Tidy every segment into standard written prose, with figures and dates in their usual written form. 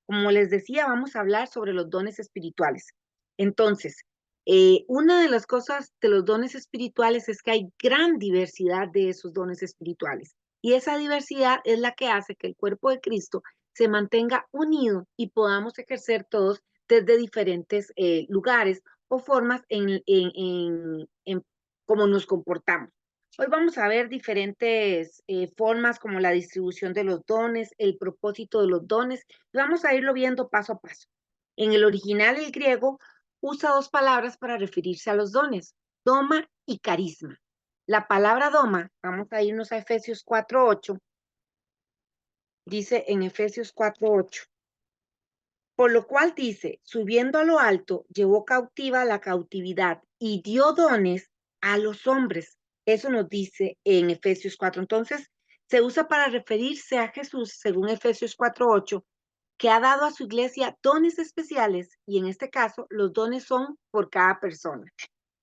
Como les decía, vamos a hablar sobre los dones espirituales. Entonces, una de las cosas de los dones espirituales es que hay gran diversidad de esos dones espirituales. Y esa diversidad es la que hace que el cuerpo de Cristo se mantenga unido y podamos ejercer todos desde diferentes lugares o formas en cómo nos comportamos. Hoy vamos a ver diferentes formas como la distribución de los dones, el propósito de los dones, y vamos a irlo viendo paso a paso. En el original, el griego usa dos palabras para referirse a los dones, doma y carisma. La palabra doma, vamos a irnos a Efesios 4:8, dice en Efesios 4:8, por lo cual dice, subiendo a lo alto, llevó cautiva la cautividad y dio dones a los hombres. Eso nos dice en Efesios 4. Entonces, se usa para referirse a Jesús, según Efesios 4:8, que ha dado a su iglesia dones especiales y en este caso los dones son por cada persona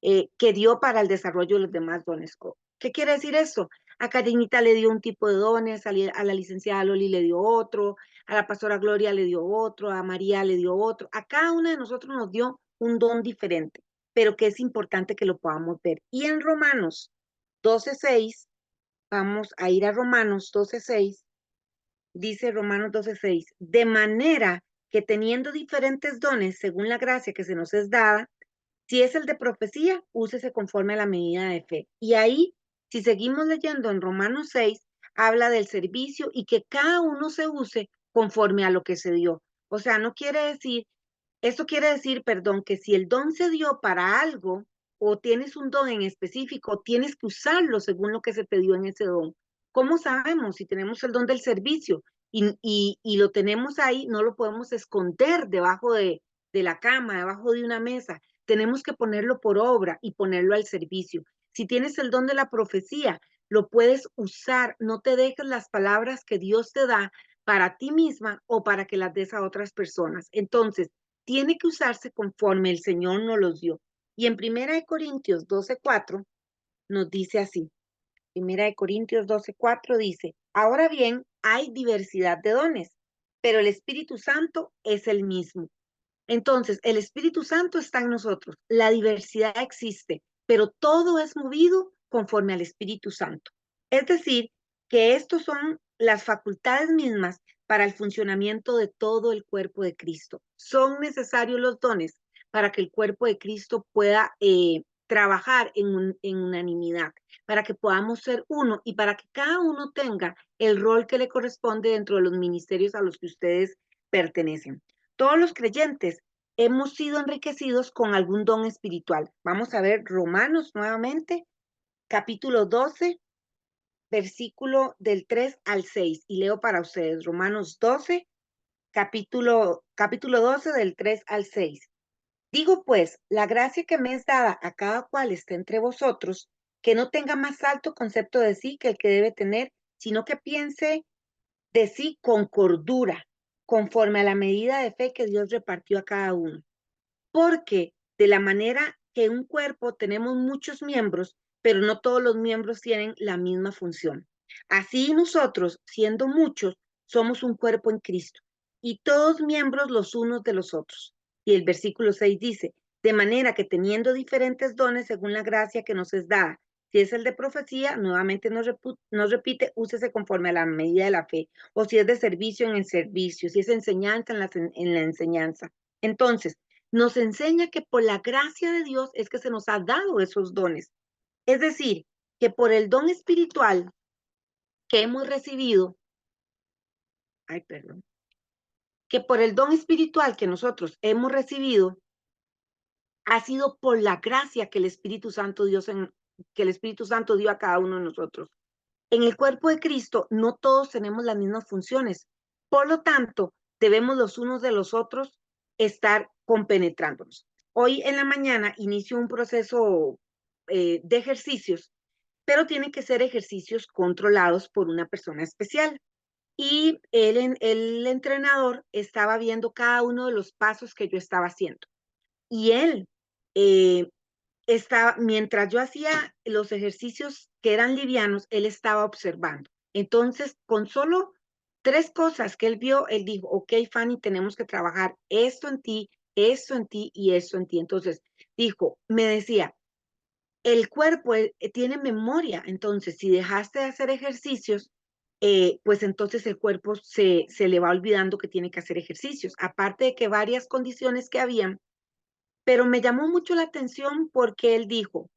que dio para el desarrollo de los demás dones. ¿Qué quiere decir eso? A Karinita le dio un tipo de dones, a la licenciada Loli le dio otro, a la pastora Gloria le dio otro, a María le dio otro. A cada una de nosotros nos dio un don diferente, pero que es importante que lo podamos ver. Y en Romanos 12:6, vamos a ir a Romanos 12:6, dice Romanos 12:6, de manera que teniendo diferentes dones según la gracia que se nos es dada, si es el de profecía, úsese conforme a la medida de fe. Y ahí, si seguimos leyendo en Romanos 6, habla del servicio y que cada uno se use conforme a lo que se dio. O sea, no quiere decir, esto quiere decir, perdón, que si el don se dio para algo o tienes un don en específico, tienes que usarlo según lo que se te dio en ese don. ¿Cómo sabemos si tenemos el don del servicio y lo tenemos ahí? No lo podemos esconder debajo de la cama, debajo de una mesa. Tenemos que ponerlo por obra y ponerlo al servicio. Si tienes el don de la profecía, lo puedes usar. No te dejes las palabras que Dios te da para ti misma o para que las des a otras personas. Entonces, tiene que usarse conforme el Señor nos los dio. Y en Primera de Corintios 12:4 nos dice así. Primera de Corintios 12:4 dice, ahora bien, hay diversidad de dones, pero el Espíritu Santo es el mismo. Entonces, el Espíritu Santo está en nosotros, la diversidad existe, pero todo es movido conforme al Espíritu Santo. Es decir, que estos son las facultades mismas para el funcionamiento de todo el cuerpo de Cristo. Son necesarios los dones para que el cuerpo de Cristo pueda trabajar en unanimidad, para que podamos ser uno y para que cada uno tenga el rol que le corresponde dentro de los ministerios a los que ustedes pertenecen. Todos los creyentes hemos sido enriquecidos con algún don espiritual. Vamos a ver Romanos nuevamente, capítulo 12, versículo del 3 al 6. Y leo para ustedes Romanos 12, capítulo 12 del 3 al 6. Digo pues, la gracia que me es dada a cada cual está entre vosotros, que no tenga más alto concepto de sí que el que debe tener, sino que piense de sí con cordura, conforme a la medida de fe que Dios repartió a cada uno. Porque de la manera que un cuerpo tenemos muchos miembros, pero no todos los miembros tienen la misma función. Así nosotros, siendo muchos, somos un cuerpo en Cristo y todos miembros los unos de los otros. Y el versículo 6 dice, de manera que teniendo diferentes dones según la gracia que nos es dada, si es el de profecía, nuevamente nos repite, úsese conforme a la medida de la fe, o si es de servicio en el servicio, si es enseñanza en la enseñanza. Entonces, nos enseña que por la gracia de Dios es que se nos ha dado esos dones. Es decir, que por el don espiritual que hemos recibido, ay, perdón, que por el don espiritual que nosotros hemos recibido, ha sido por la gracia que el Espíritu Santo que el Espíritu Santo dio a cada uno de nosotros. En el cuerpo de Cristo no todos tenemos las mismas funciones. Por lo tanto, debemos los unos de los otros estar compenetrándonos. Hoy en la mañana inicio un proceso de ejercicios, pero tienen que ser ejercicios controlados por una persona especial. Y el entrenador estaba viendo cada uno de los pasos que yo estaba haciendo. Y él eh, estaba, mientras yo hacía los ejercicios que eran livianos, él estaba observando. Entonces, con solo 3 cosas que él vio, él dijo: "Ok, Fanny, tenemos que trabajar esto en ti y esto en ti". Entonces, dijo, me decía, el cuerpo tiene memoria, entonces si dejaste de hacer ejercicios, pues entonces el cuerpo se le va olvidando que tiene que hacer ejercicios, aparte de que varias condiciones que habían, pero me llamó mucho la atención porque él dijo,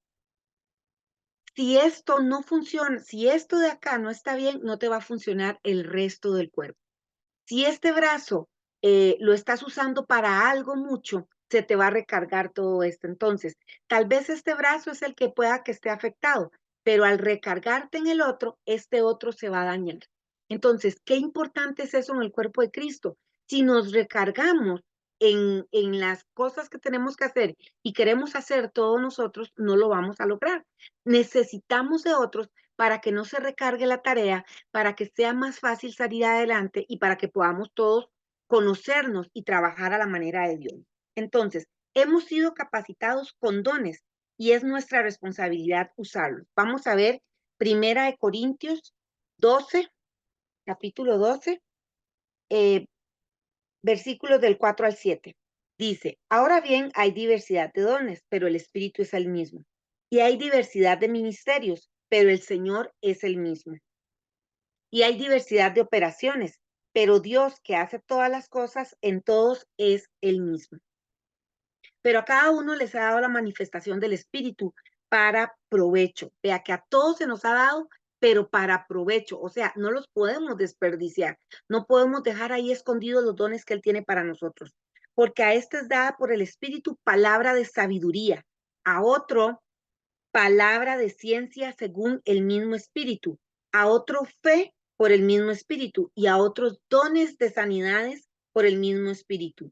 si esto no funciona, si esto de acá no está bien, no te va a funcionar el resto del cuerpo. Si este brazo lo estás usando para algo mucho, se te va a recargar todo esto. Entonces, tal vez este brazo es el que pueda que esté afectado, pero al recargarte en el otro, este otro se va a dañar. Entonces, qué importante es eso en el cuerpo de Cristo. Si nos recargamos en las cosas que tenemos que hacer y queremos hacer todos nosotros, no lo vamos a lograr. Necesitamos de otros para que no se recargue la tarea, para que sea más fácil salir adelante y para que podamos todos conocernos y trabajar a la manera de Dios. Entonces, hemos sido capacitados con dones y es nuestra responsabilidad usarlos. Vamos a ver Primera de Corintios 12, capítulo 12, eh, versículos del 4 al 7. Dice, ahora bien, hay diversidad de dones, pero el Espíritu es el mismo. Y hay diversidad de ministerios, pero el Señor es el mismo. Y hay diversidad de operaciones, pero Dios que hace todas las cosas en todos es el mismo. Pero a cada uno les ha dado la manifestación del Espíritu para provecho. Vea que a todos se nos ha dado, pero para provecho. O sea, no los podemos desperdiciar. No podemos dejar ahí escondidos los dones que Él tiene para nosotros. Porque a este es dada por el Espíritu palabra de sabiduría, a otro palabra de ciencia según el mismo espíritu, a otro fe por el mismo espíritu y a otros dones de sanidades por el mismo espíritu.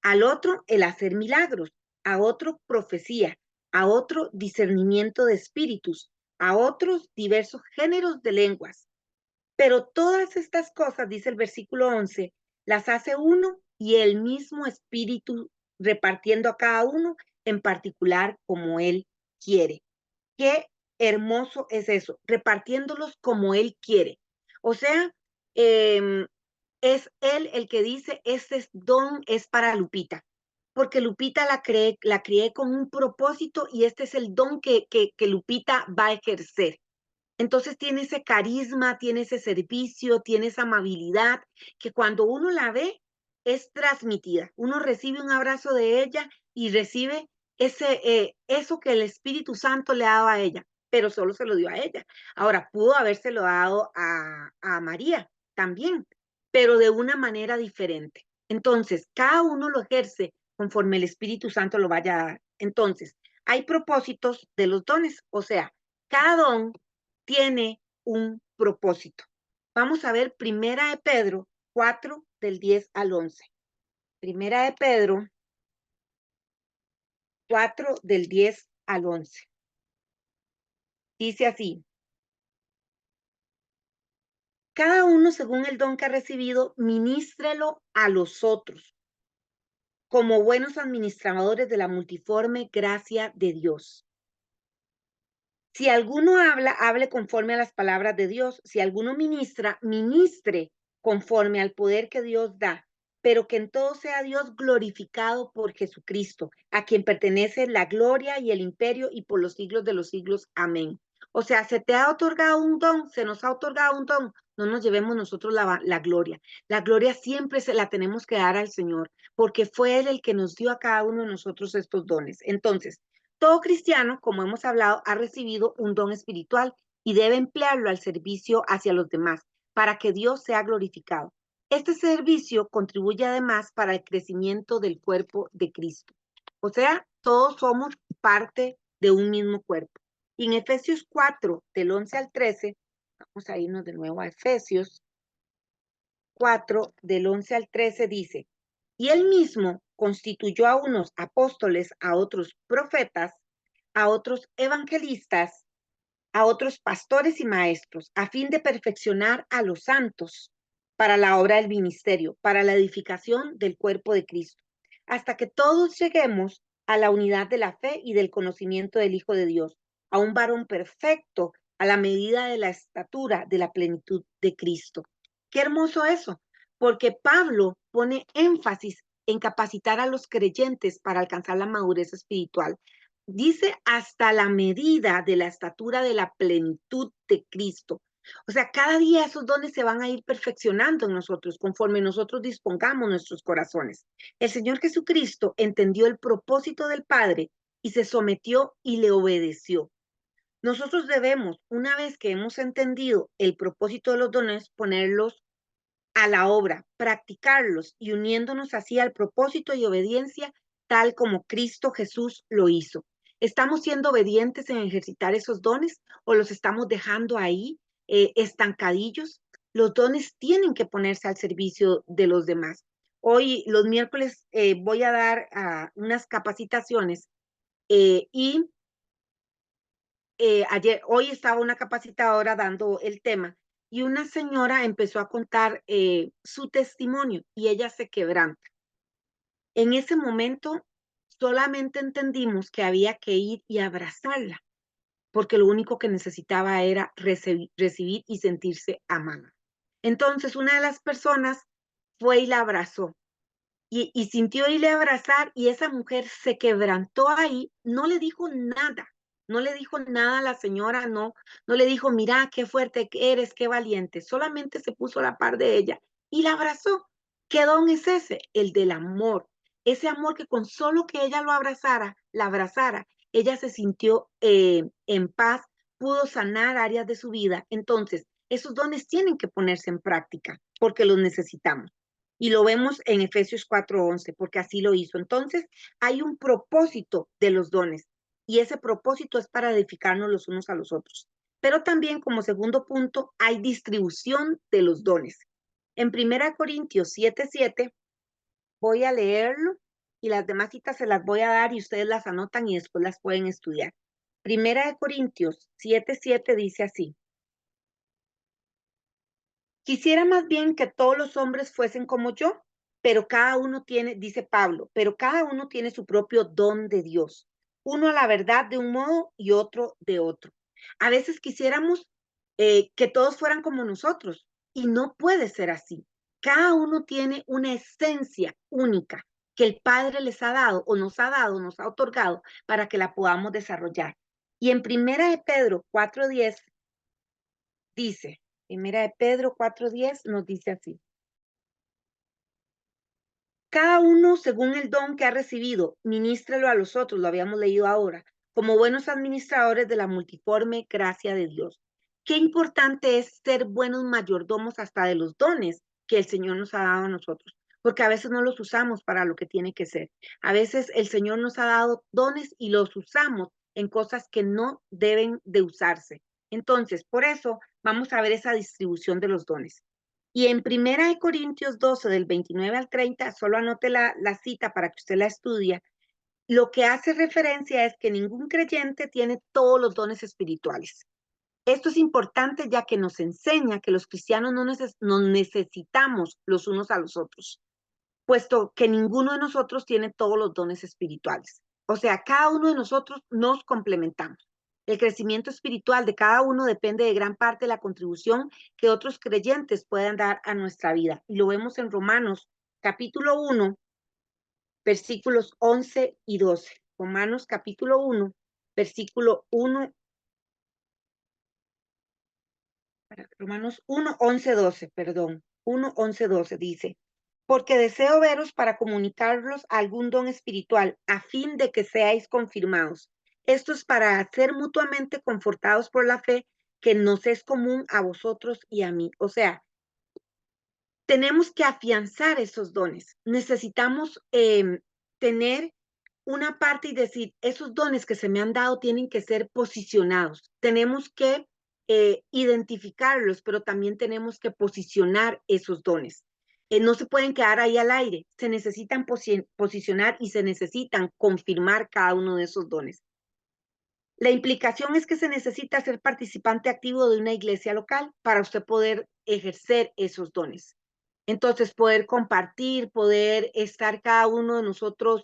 Al otro el hacer milagros, a otro profecía, a otro discernimiento de espíritus, a otros diversos géneros de lenguas. Pero todas estas cosas, dice el versículo 11, las hace uno y el mismo espíritu repartiendo a cada uno en particular como él quiere. Qué hermoso es eso, repartiéndolos como Él quiere. O sea, em, es Él el que dice, este don es para Lupita, porque Lupita la crié con un propósito y este es el don que Lupita va a ejercer. Entonces tiene ese carisma, tiene ese servicio, tiene esa amabilidad, que cuando uno la ve es transmitida. Uno recibe un abrazo de ella y recibe eso que el Espíritu Santo le ha dado a ella, pero solo se lo dio a ella. Ahora, pudo habérselo dado a María también, pero de una manera diferente. Entonces, cada uno lo ejerce conforme el Espíritu Santo lo vaya a dar. Entonces, hay propósitos de los dones, o sea, cada don tiene un propósito. Vamos a ver Primera de Pedro 4 del 10 al 11. Primera de Pedro 4 del 10 al 11. Dice así, cada uno según el don que ha recibido, ministrelo a los otros, como buenos administradores de la multiforme gracia de Dios. Si alguno habla, hable conforme a las palabras de Dios. Si alguno ministra, ministre conforme al poder que Dios da, pero que en todo sea Dios glorificado por Jesucristo, a quien pertenece la gloria y el imperio y por los siglos de los siglos. Amén. O sea, se te ha otorgado un don, se nos ha otorgado un don, no nos llevemos nosotros la gloria. La gloria siempre se la tenemos que dar al Señor, porque fue Él el que nos dio a cada uno de nosotros estos dones. Entonces, todo cristiano, como hemos hablado, ha recibido un don espiritual y debe emplearlo al servicio hacia los demás para que Dios sea glorificado. Este servicio contribuye además para el crecimiento del cuerpo de Cristo. O sea, todos somos parte de un mismo cuerpo. Y en Efesios 4, del 11 al 13, vamos a irnos de nuevo a Efesios 4, del 11 al 13, dice, y él mismo constituyó a unos apóstoles, a otros profetas, a otros evangelistas, a otros pastores y maestros, a fin de perfeccionar a los santos para la obra del ministerio, para la edificación del cuerpo de Cristo, hasta que todos lleguemos a la unidad de la fe y del conocimiento del Hijo de Dios, a un varón perfecto, a la medida de la estatura de la plenitud de Cristo. Qué hermoso eso, porque Pablo pone énfasis en capacitar a los creyentes para alcanzar la madurez espiritual. Dice hasta la medida de la estatura de la plenitud de Cristo. O sea, cada día esos dones se van a ir perfeccionando en nosotros conforme nosotros dispongamos nuestros corazones. El Señor Jesucristo entendió el propósito del Padre y se sometió y le obedeció. Nosotros debemos, una vez que hemos entendido el propósito de los dones, ponerlos a la obra, practicarlos y uniéndonos así al propósito y obediencia tal como Cristo Jesús lo hizo. ¿Estamos siendo obedientes en ejercitar esos dones o los estamos dejando ahí estancadillos? Los dones tienen que ponerse al servicio de los demás. Hoy, los miércoles, voy a dar unas capacitaciones y hoy estaba una capacitadora dando el tema y una señora empezó a contar su testimonio y ella se quebranta. En ese momento solamente entendimos que había que ir y abrazarla, porque lo único que necesitaba era recibir y sentirse amada. Entonces una de las personas fue y la abrazó y sintió irle a abrazar y esa mujer se quebrantó ahí, no le dijo nada, no le dijo nada a la señora, no le dijo, mira, qué fuerte que eres, qué valiente, solamente se puso a la par de ella y la abrazó. ¿Qué don es ese? El del amor, ese amor que con solo que ella lo abrazara, la abrazara, ella se sintió en paz, pudo sanar áreas de su vida. Entonces, esos dones tienen que ponerse en práctica porque los necesitamos. Y lo vemos en Efesios 4:11, porque así lo hizo. Entonces, hay un propósito de los dones y ese propósito es para edificarnos los unos a los otros. Pero también como segundo punto, hay distribución de los dones. En 1 Corintios 7:7, voy a leerlo y las demás citas se las voy a dar y ustedes las anotan y después las pueden estudiar. 1 Corintios 7:7 dice así: quisiera más bien que todos los hombres fuesen como yo, pero cada uno tiene, dice Pablo, pero cada uno tiene su propio don de Dios. Uno a la verdad de un modo y otro de otro. A veces quisiéramos que todos fueran como nosotros y no puede ser así. Cada uno tiene una esencia única que el Padre les ha dado, nos ha otorgado para que la podamos desarrollar. Y en Primera de Pedro 4:10 dice, Primera de Pedro 4:10 nos dice así: cada uno según el don que ha recibido, ministrelo a los otros, lo habíamos leído ahora, como buenos administradores de la multiforme gracia de Dios. Qué importante es ser buenos mayordomos hasta de los dones que el Señor nos ha dado a nosotros, porque a veces no los usamos para lo que tiene que ser. A veces el Señor nos ha dado dones y los usamos en cosas que no deben de usarse. Entonces, por eso vamos a ver esa distribución de los dones. Y en 1 Corintios 12, del 29 al 30, solo anote la cita para que usted la estudie, lo que hace referencia es que ningún creyente tiene todos los dones espirituales. Esto es importante ya que nos enseña que los cristianos no necesitamos los unos a los otros, puesto que ninguno de nosotros tiene todos los dones espirituales. O sea, cada uno de nosotros nos complementamos. El crecimiento espiritual de cada uno depende de gran parte de la contribución que otros creyentes puedan dar a nuestra vida. Y lo vemos en Romanos capítulo 1, versículos 11 y 12. Romanos capítulo 1, versículo 1, Romanos 1, 11, 12, perdón. 1, 11, 12 dice: porque deseo veros para comunicarlos algún don espiritual, a fin de que seáis confirmados. Esto es para ser mutuamente confortados por la fe que nos es común a vosotros y a mí. O sea, tenemos que afianzar esos dones. Necesitamos tener una parte y decir, esos dones que se me han dado tienen que ser posicionados. Tenemos que identificarlos, pero también tenemos que posicionar esos dones. No se pueden quedar ahí al aire, se necesitan posicionar y se necesitan confirmar cada uno de esos dones. La implicación es que se necesita ser participante activo de una iglesia local para usted poder ejercer esos dones. Entonces, poder compartir, poder estar cada uno de nosotros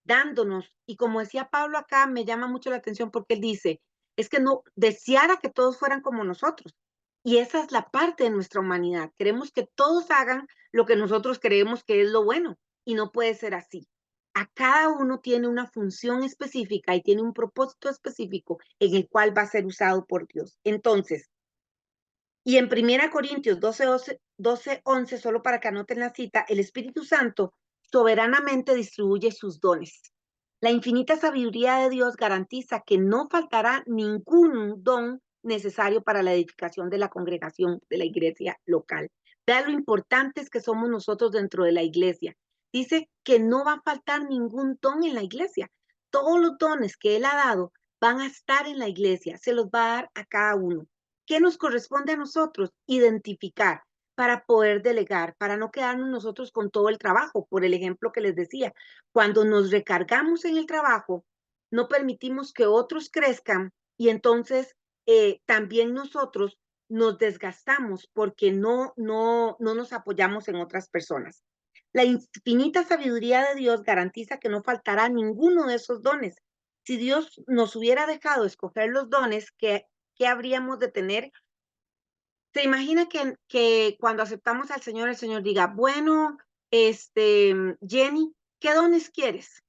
dándonos. Y como decía Pablo acá, me llama mucho la atención porque él dice, es que no deseara que todos fueran como nosotros. Y esa es la parte de nuestra humanidad. Queremos que todos hagan lo que nosotros creemos que es lo bueno y no puede ser así. A cada uno tiene una función específica y tiene un propósito específico en el cual va a ser usado por Dios. Entonces, y en 1 Corintios 11, solo para que anoten la cita, el Espíritu Santo soberanamente distribuye sus dones. La infinita sabiduría de Dios garantiza que no faltará ningún don necesario para la edificación de la congregación de la iglesia local. Vean lo importantes que somos nosotros dentro de la iglesia. Dice que no va a faltar ningún don en la iglesia. Todos los dones que Él ha dado van a estar en la iglesia, se los va a dar a cada uno. ¿Qué nos corresponde a nosotros? Identificar para poder delegar, para no quedarnos nosotros con todo el trabajo. Por el ejemplo que les decía, cuando nos recargamos en el trabajo, no permitimos que otros crezcan y entonces también nosotros nos desgastamos porque no nos apoyamos en otras personas. La infinita sabiduría de Dios garantiza que no faltará ninguno de esos dones. Si Dios nos hubiera dejado escoger los dones que habríamos de tener, se imagina que cuando aceptamos al Señor, el Señor diga, bueno, Jenny, ¿qué dones quieres?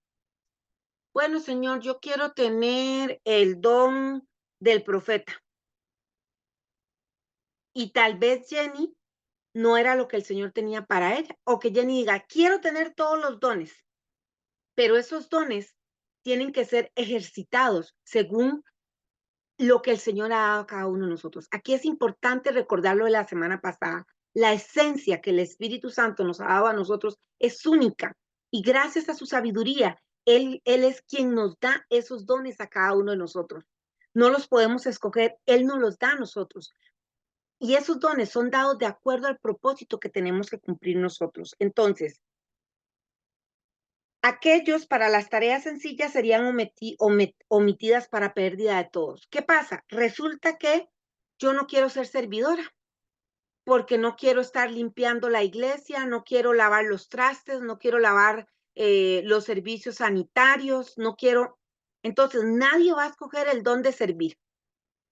Bueno, Señor, yo quiero tener el don del profeta. Y tal vez Jenny no era lo que el Señor tenía para ella. O que Jenny diga, quiero tener todos los dones, pero esos dones tienen que ser ejercitados según lo que el Señor ha dado a cada uno de nosotros. Aquí es importante recordarlo de la semana pasada. La esencia que el Espíritu Santo nos ha dado a nosotros es única y gracias a su sabiduría, Él es quien nos da esos dones a cada uno de nosotros. No los podemos escoger, Él nos los da a nosotros. Y esos dones son dados de acuerdo al propósito que tenemos que cumplir nosotros. Entonces, aquellos para las tareas sencillas serían omitidas para pérdida de todos. ¿Qué pasa? Resulta que yo no quiero ser servidora porque no quiero estar limpiando la iglesia, no quiero lavar los trastes, no quiero lavar los servicios sanitarios, no quiero. Entonces, nadie va a escoger el don de servir,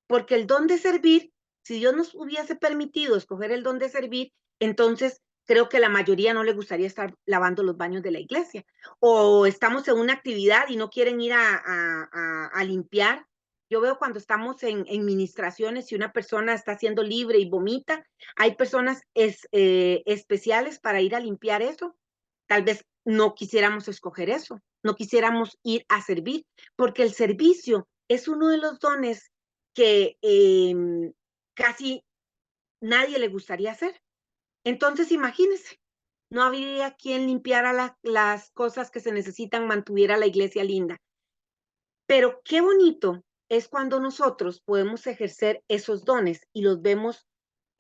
porque el don de servir, si Dios nos hubiese permitido escoger el don de servir, entonces creo que la mayoría no le gustaría estar lavando los baños de la iglesia. O estamos en una actividad y no quieren ir a limpiar. Yo veo cuando estamos en ministraciones y una persona está siendo libre y vomita, hay personas especiales para ir a limpiar eso. Tal vez no quisiéramos escoger eso, no quisiéramos ir a servir, porque el servicio es uno de los dones que casi nadie le gustaría hacer. Entonces, imagínense, no habría quien limpiara las cosas que se necesitan, mantuviera la iglesia linda. Pero qué bonito es cuando nosotros podemos ejercer esos dones y los vemos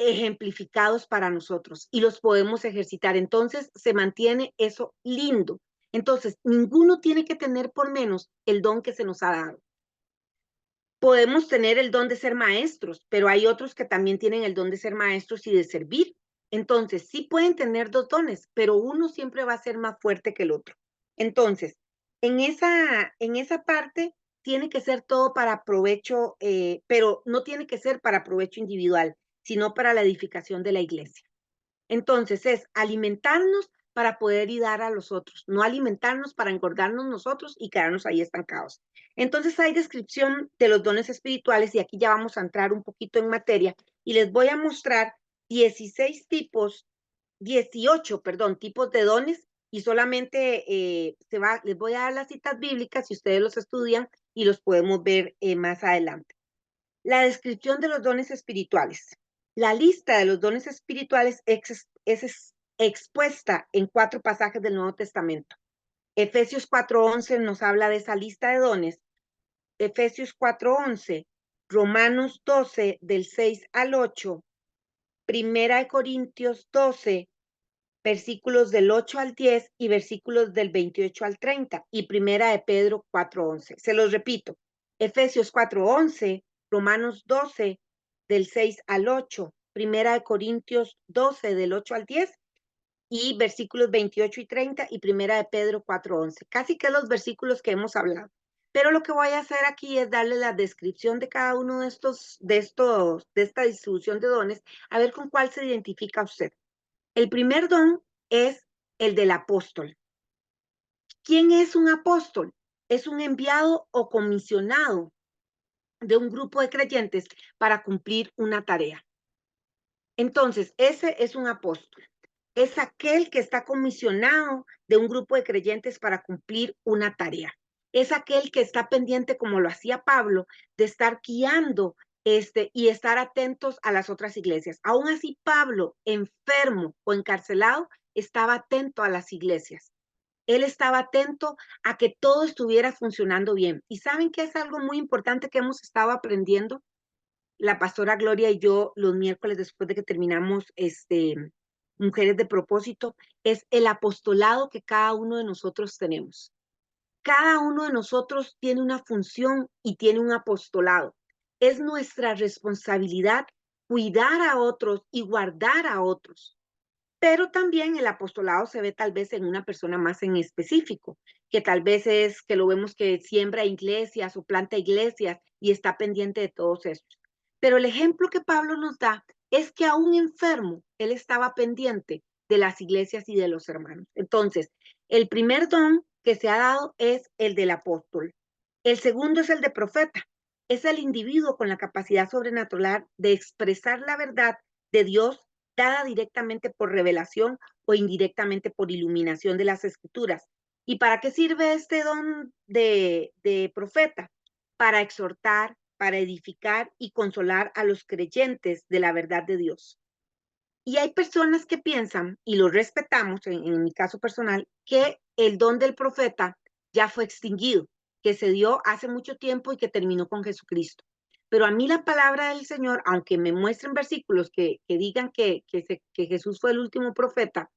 ejemplificados para nosotros y los podemos ejercitar. Entonces, se mantiene eso lindo. Entonces, ninguno tiene que tener por menos el don que se nos ha dado. Podemos tener el don de ser maestros, pero hay otros que también tienen el don de ser maestros y de servir. Entonces, sí pueden tener dos dones, pero uno siempre va a ser más fuerte que el otro. Entonces, en esa parte tiene que ser todo para provecho, pero no tiene que ser para provecho individual, sino para la edificación de la iglesia. Entonces, es alimentarnos para poder ir dar a los otros, no alimentarnos para engordarnos nosotros y quedarnos ahí estancados. Entonces hay descripción de los dones espirituales y aquí ya vamos a entrar un poquito en materia y les voy a mostrar 16 tipos, 18, perdón, tipos de dones y solamente les voy a dar las citas bíblicas y ustedes los estudian y los podemos ver más adelante. La descripción de los dones espirituales. La lista de los dones espirituales es expuesta en 4 pasajes del Nuevo Testamento. Efesios 4:11 nos habla de esa lista de dones. Efesios 4:11, Romanos 12 del 6 al 8, Primera de Corintios 12, versículos del 8 al 10 y versículos del 28 al 30 y Primera de Pedro 4:11. Se los repito. Efesios 4:11, Romanos 12 del 6 al 8, Primera de Corintios 12 del 8 al 10 y versículos 28 y 30 y Primera de Pedro 4:11. Casi que los versículos que hemos hablado. Pero lo que voy a hacer aquí es darle la descripción de cada uno de esta distribución de dones, a ver con cuál se identifica usted. El primer don es el del apóstol. ¿Quién es un apóstol? Es un enviado o comisionado de un grupo de creyentes para cumplir una tarea. Entonces, ese es un apóstol. Es aquel que está comisionado de un grupo de creyentes para cumplir una tarea. Es aquel que está pendiente, como lo hacía Pablo, de estar guiando y estar atentos a las otras iglesias. Aún así, Pablo, enfermo o encarcelado, estaba atento a las iglesias. Él estaba atento a que todo estuviera funcionando bien. ¿Y saben qué es algo muy importante que hemos estado aprendiendo? La pastora Gloria y yo los miércoles después de que terminamos Mujeres de Propósito, es el apostolado que cada uno de nosotros tenemos. Cada uno de nosotros tiene una función y tiene un apostolado. Es nuestra responsabilidad cuidar a otros y guardar a otros. Pero también el apostolado se ve tal vez en una persona más en específico, que tal vez es que lo vemos que siembra iglesias o planta iglesias y está pendiente de todos estos. Pero el ejemplo que Pablo nos da es que aún enfermo, él estaba pendiente de las iglesias y de los hermanos. Entonces, el primer don que se ha dado es el del apóstol. El segundo es el de profeta. Es el individuo con la capacidad sobrenatural de expresar la verdad de Dios dada directamente por revelación o indirectamente por iluminación de las escrituras. ¿Y para qué sirve este don de profeta? Para exhortar, para edificar y consolar a los creyentes de la verdad de Dios. Y hay personas que piensan, y lo respetamos en mi caso personal, que el don del profeta ya fue extinguido, que se dio hace mucho tiempo y que terminó con Jesucristo. Pero a mí la palabra del Señor, aunque me muestren versículos que digan que Jesús fue el último profeta,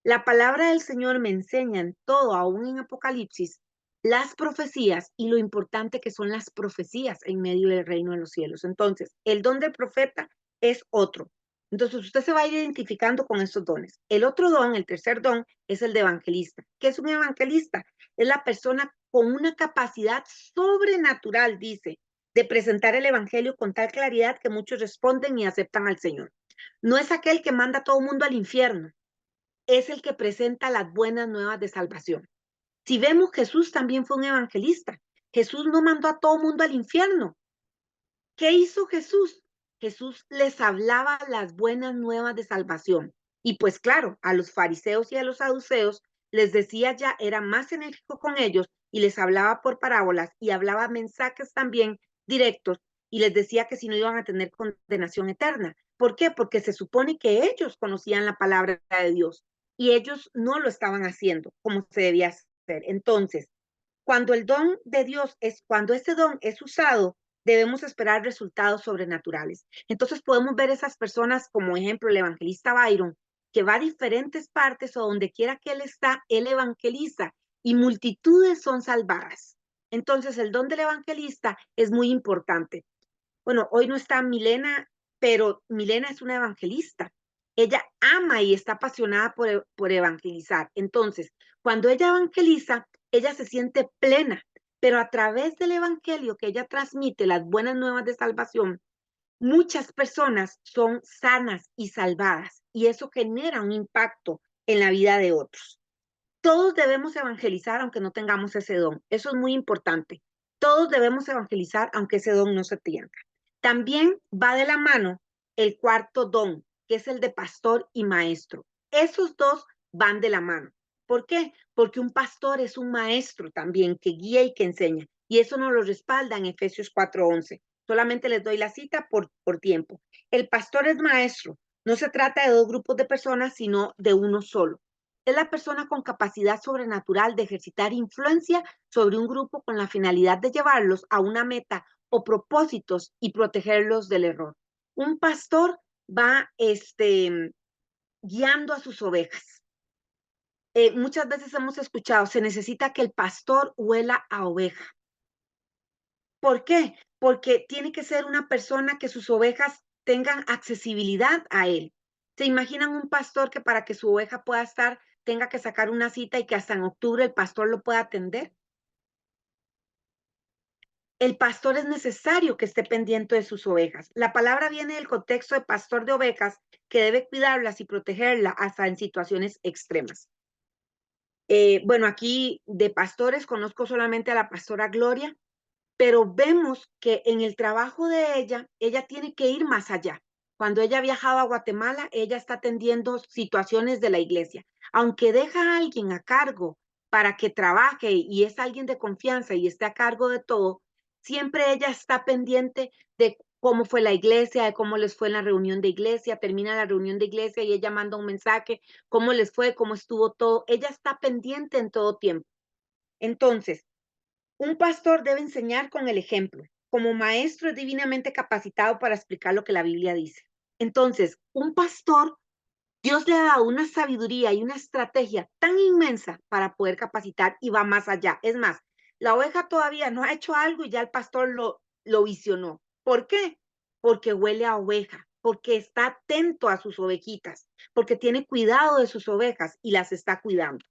la palabra del Señor me enseña en todo, aún en Apocalipsis, las profecías y lo importante que son las profecías en medio del reino de los cielos. Entonces, el don del profeta es otro. Entonces, usted se va a ir identificando con estos dones. El otro don, el tercer don, es el de evangelista. ¿Qué es un evangelista? Es la persona con una capacidad sobrenatural, dice, de presentar el evangelio con tal claridad que muchos responden y aceptan al Señor. No es aquel que manda a todo el mundo al infierno, es el que presenta las buenas nuevas de salvación. Si vemos, Jesús también fue un evangelista. Jesús no mandó a todo mundo al infierno. ¿Qué hizo Jesús? Jesús les hablaba las buenas nuevas de salvación. Y pues claro, a los fariseos y a los saduceos les decía ya, era más enérgico con ellos y les hablaba por parábolas y hablaba mensajes también directos y les decía que si no iban a tener condenación eterna. ¿Por qué? Porque se supone que ellos conocían la palabra de Dios y ellos no lo estaban haciendo como se debía hacer. Entonces, cuando el don de Dios es, cuando ese don es usado, debemos esperar resultados sobrenaturales. Entonces podemos ver esas personas, como ejemplo el evangelista Byron, que va a diferentes partes o donde quiera que él está, él evangeliza y multitudes son salvadas. Entonces el don del evangelista es muy importante. Bueno, hoy no está Milena, pero Milena es una evangelista. Ella ama y está apasionada por evangelizar. Entonces, cuando ella evangeliza, ella se siente plena, pero a través del evangelio que ella transmite, las buenas nuevas de salvación, muchas personas son sanas y salvadas y eso genera un impacto en la vida de otros. Todos debemos evangelizar aunque no tengamos ese don. Eso es muy importante. Todos debemos evangelizar aunque ese don no se tenga. También va de la mano el cuarto don, que es el de pastor y maestro. Esos dos van de la mano. ¿Por qué? Porque un pastor es un maestro también que guía y que enseña. Y eso nos lo respalda en Efesios 4:11. Solamente les doy la cita por tiempo. El pastor es maestro. No se trata de dos grupos de personas, sino de uno solo. Es la persona con capacidad sobrenatural de ejercitar influencia sobre un grupo con la finalidad de llevarlos a una meta o propósitos y protegerlos del error. Un pastor va guiando a sus ovejas. Muchas veces hemos escuchado, se necesita que el pastor huela a oveja. ¿Por qué? Porque tiene que ser una persona que sus ovejas tengan accesibilidad a él. ¿Se imaginan un pastor que para que su oveja pueda estar, tenga que sacar una cita y que hasta en octubre el pastor lo pueda atender? El pastor es necesario que esté pendiente de sus ovejas. La palabra viene del contexto de pastor de ovejas que debe cuidarlas y protegerlas hasta en situaciones extremas. Bueno, aquí de pastores conozco solamente a la pastora Gloria, pero vemos que en el trabajo de ella tiene que ir más allá. Cuando ella ha viajado a Guatemala, ella está atendiendo situaciones de la iglesia. Aunque deja a alguien a cargo para que trabaje y es alguien de confianza y esté a cargo de todo, siempre ella está pendiente de cómo fue la iglesia, de cómo les fue en la reunión de iglesia, termina la reunión de iglesia y ella manda un mensaje, cómo les fue, cómo estuvo todo. Ella está pendiente en todo tiempo. Entonces, un pastor debe enseñar con el ejemplo. Como maestro es divinamente capacitado para explicar lo que la Biblia dice. Entonces, un pastor, Dios le ha dado una sabiduría y una estrategia tan inmensa para poder capacitar y va más allá. Es más, la oveja todavía no ha hecho algo y ya el pastor lo visionó. ¿Por qué? Porque huele a oveja, porque está atento a sus ovejitas, porque tiene cuidado de sus ovejas y las está cuidando.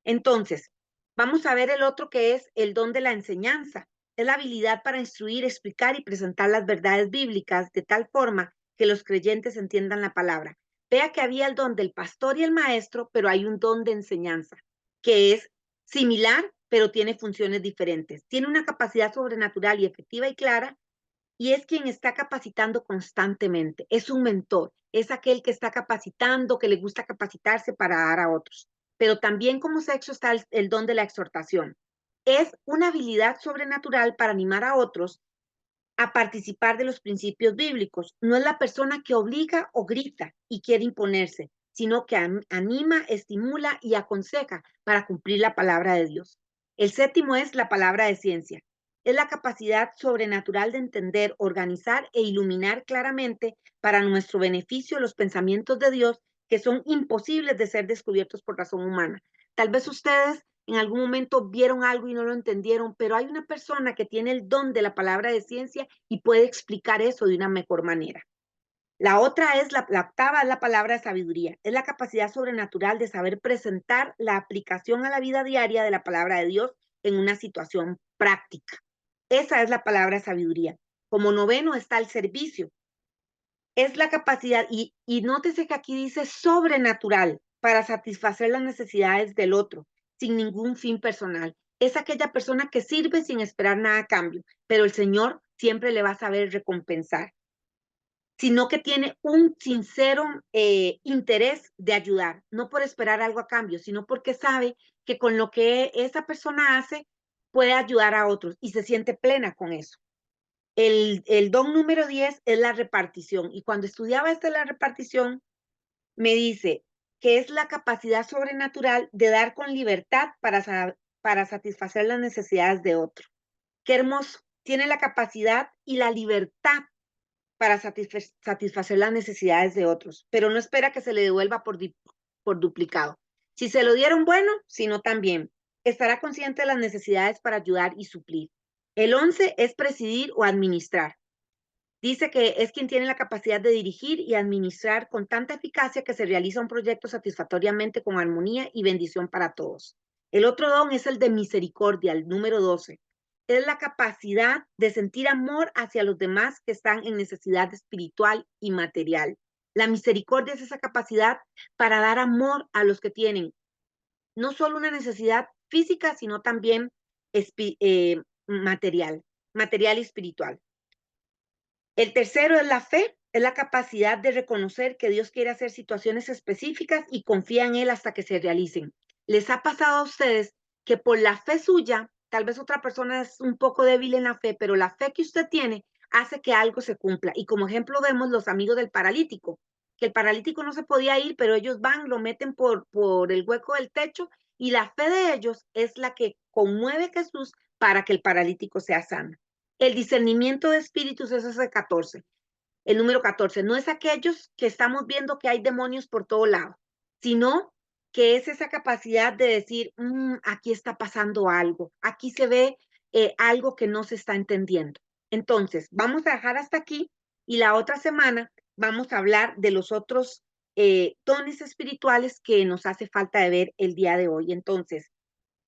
Entonces, vamos a ver el otro que es el don de la enseñanza. Es la habilidad para instruir, explicar y presentar las verdades bíblicas de tal forma que los creyentes entiendan la palabra. Vea que había el don del pastor y el maestro, pero hay un don de enseñanza, que es similar, pero tiene funciones diferentes. Tiene una capacidad sobrenatural y efectiva y clara, y es quien está capacitando constantemente. Es un mentor, es aquel que está capacitando, que le gusta capacitarse para dar a otros. Pero también como sexo está el don de la exhortación. Es una habilidad sobrenatural para animar a otros a participar de los principios bíblicos. No es la persona que obliga o grita y quiere imponerse, sino que anima, estimula y aconseja para cumplir la palabra de Dios. El séptimo es la palabra de ciencia. Es la capacidad sobrenatural de entender, organizar e iluminar claramente para nuestro beneficio los pensamientos de Dios que son imposibles de ser descubiertos por razón humana. Tal vez ustedes en algún momento vieron algo y no lo entendieron, pero hay una persona que tiene el don de la palabra de ciencia y puede explicar eso de una mejor manera. La otra es la octava, es la palabra de sabiduría. Es la capacidad sobrenatural de saber presentar la aplicación a la vida diaria de la palabra de Dios en una situación práctica. Esa es la palabra de sabiduría. Como noveno está el servicio. Es la capacidad, y nótese que aquí dice sobrenatural, para satisfacer las necesidades del otro, sin ningún fin personal. Es aquella persona que sirve sin esperar nada a cambio, pero el Señor siempre le va a saber recompensar, sino que tiene un sincero interés de ayudar, no por esperar algo a cambio, sino porque sabe que con lo que esa persona hace puede ayudar a otros y se siente plena con eso. El don número 10 es la repartición. Y cuando estudiaba esta la repartición, me dice que es la capacidad sobrenatural de dar con libertad para satisfacer las necesidades de otro. Qué hermoso. Tiene la capacidad y la libertad para satisfacer las necesidades de otros, pero no espera que se le devuelva por duplicado. Si se lo dieron, bueno, si no, también. Estará consciente de las necesidades para ayudar y suplir. El 11 es presidir o administrar. Dice que es quien tiene la capacidad de dirigir y administrar con tanta eficacia que se realiza un proyecto satisfactoriamente con armonía y bendición para todos. El otro don es el de misericordia, el número 12. Es la capacidad de sentir amor hacia los demás que están en necesidad espiritual y material. La misericordia es esa capacidad para dar amor a los que tienen no solo una necesidad física, sino también material, material y espiritual. El tercero es la fe, es la capacidad de reconocer que Dios quiere hacer situaciones específicas y confía en Él hasta que se realicen. ¿Les ha pasado a ustedes que por la fe suya, tal vez otra persona es un poco débil en la fe, pero la fe que usted tiene hace que algo se cumpla? Y como ejemplo vemos los amigos del paralítico, que el paralítico no se podía ir, pero ellos van, lo meten por el hueco del techo y la fe de ellos es la que conmueve a Jesús para que el paralítico sea sano. El discernimiento de espíritus es ese 14. El número 14 no es aquellos que estamos viendo que hay demonios por todo lado, sino que es esa capacidad de decir, aquí está pasando algo, aquí se ve algo que no se está entendiendo. Entonces, vamos a dejar hasta aquí y la otra semana vamos a hablar de los otros dones espirituales que nos hace falta de ver el día de hoy. Entonces,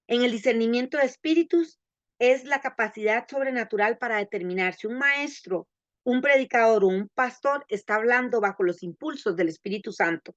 en el discernimiento de espíritus, es la capacidad sobrenatural para determinar si un maestro, un predicador o un pastor está hablando bajo los impulsos del Espíritu Santo.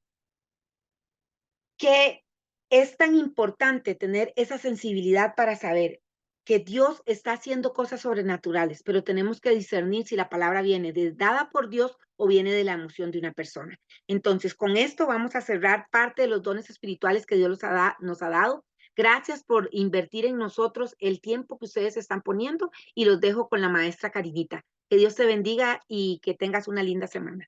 Que es tan importante tener esa sensibilidad para saber que Dios está haciendo cosas sobrenaturales, pero tenemos que discernir si la palabra viene dada por Dios o viene de la emoción de una persona. Entonces, con esto vamos a cerrar parte de los dones espirituales que Dios nos ha dado. Gracias por invertir en nosotros el tiempo que ustedes están poniendo y los dejo con la maestra Carinita. Que Dios te bendiga y que tengas una linda semana.